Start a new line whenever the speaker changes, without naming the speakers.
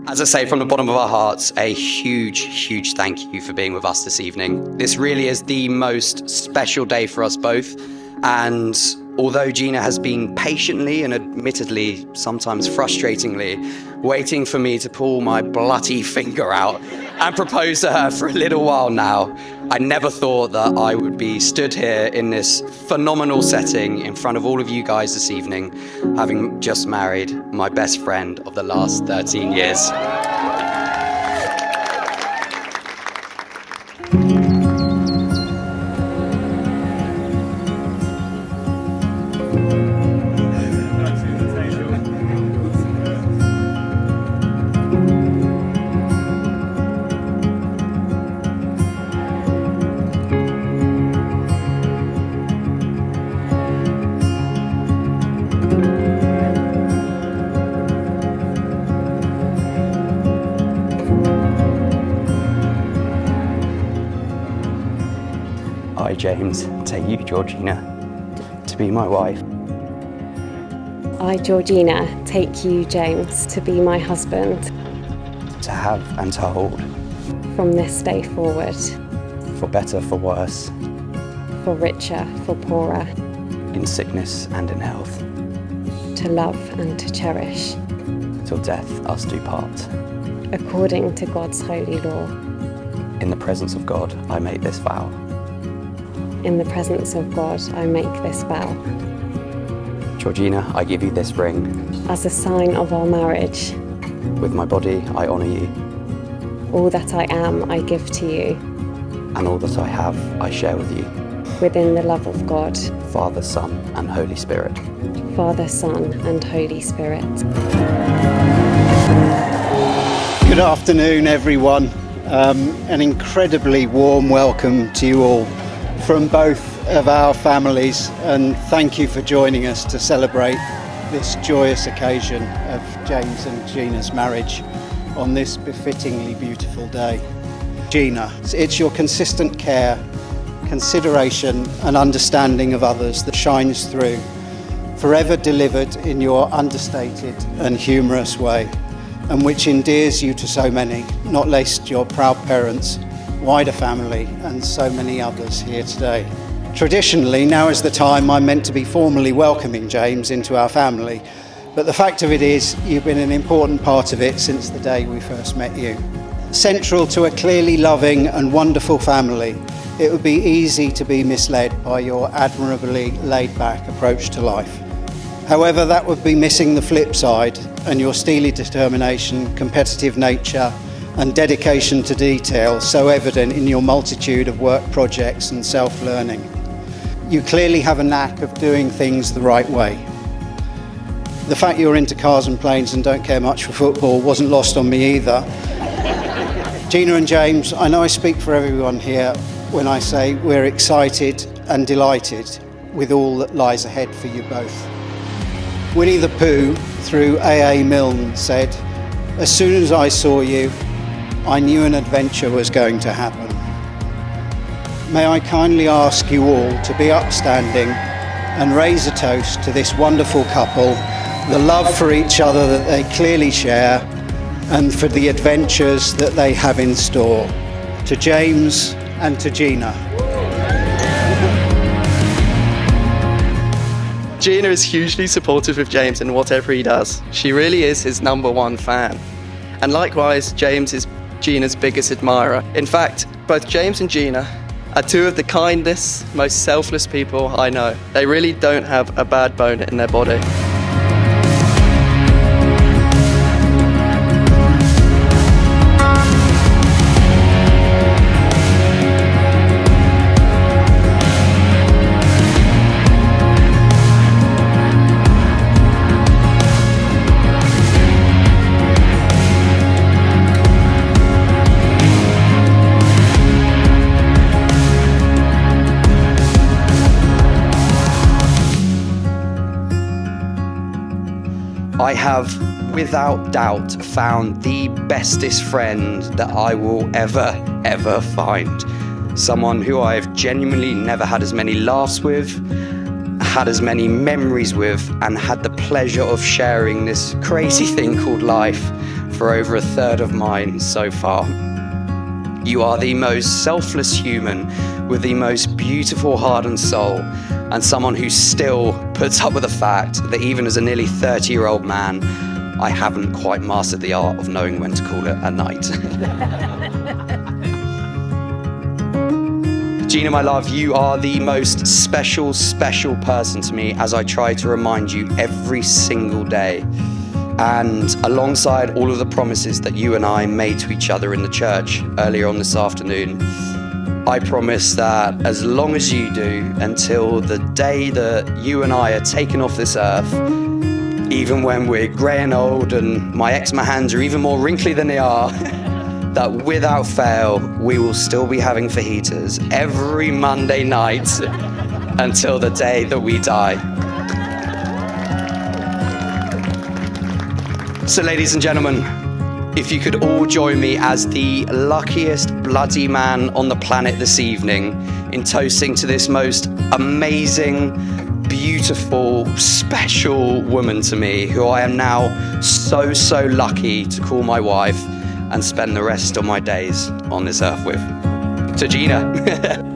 As I say, from the bottom of our hearts, a huge thank you for being with us this evening. This really is the most special day for us both. And although Gina has been patiently and admittedly, sometimes frustratingly, waiting for me to pull my bloody finger out and propose to her for a little while now, I never thought that I would be stood here in this phenomenal setting in front of all of you guys this evening, having just married my best friend of the last 13 years. I, James, take you, Georgina, to be my wife.
I, Georgina, take you, James, to be my husband.
To have and to hold.
From this day forward.
For better, for worse.
For richer, for poorer.
In sickness and in health.
To love and to cherish.
Till death us do part.
According to God's holy law.
In the presence of God, I make this vow.
In the presence of God, I make this vow.
Georgina, I give you this ring.
As a sign of our marriage.
With my body, I honour you.
All that I am, I give to you.
And all that I have, I share with you.
Within the love of God.
Father, Son, and Holy Spirit.
Father, Son, and Holy Spirit.
Good afternoon, everyone. An incredibly warm welcome to you all from both of our families, and thank you for joining us to celebrate this joyous occasion of James and Gina's marriage on this befittingly beautiful day. Gina, it's your consistent care, consideration and understanding of others that shines through, forever delivered in your understated and humorous way, and which endears you to so many, not least your proud parents, wider family and so many others here today. Traditionally, now is the time I'm meant to be formally welcoming James into our family, but the fact of it is you've been an important part of it since the day we first met you. Central to a clearly loving and wonderful family, it would be easy to be misled by your admirably laid-back approach to life. However, that would be missing the flip side, and your steely determination, competitive nature and dedication to detail so evident in your multitude of work projects and self-learning. You clearly have a knack of doing things the right way. The fact you're into cars and planes and don't care much for football wasn't lost on me either. Gina and James, I know I speak for everyone here when I say we're excited and delighted with all that lies ahead for you both. Winnie the Pooh, through A.A. Milne, said, "As soon as I saw you, I knew an adventure was going to happen." May I kindly ask you all to be upstanding and raise a toast to this wonderful couple, the love for each other that they clearly share, and for the adventures that they have in store. To James and to Gina.
Gina is hugely supportive of James in whatever he does. She really is his #1 fan. And likewise, James is Gina's biggest admirer. In fact, both James and Gina are two of the kindest, most selfless people I know. They really don't have a bad bone in their body.
I have, without doubt, found the bestest friend that I will ever find. Someone who I've genuinely never had as many laughs with, had as many memories with, and had the pleasure of sharing this crazy thing called life for over a third of mine so far. You are the most selfless human with the most beautiful heart and soul, and someone who still puts up with the fact that even as a nearly 30-year-old man, I haven't quite mastered the art of knowing when to call it a night. Gina, my love, you are the most special, special person to me, as I try to remind you every single day. And alongside all of the promises that you and I made to each other in the church earlier on this afternoon, I promise that as long as you do, until the day that you and I are taken off this earth, even when we're grey and old and my eczema hands are even more wrinkly than they are, that without fail, we will still be having fajitas every Monday night until the day that we die. So ladies and gentlemen, if you could all join me as the luckiest bloody man on the planet this evening in toasting to this most amazing, beautiful, special woman to me, who I am now so lucky to call my wife and spend the rest of my days on this earth with. To Gina.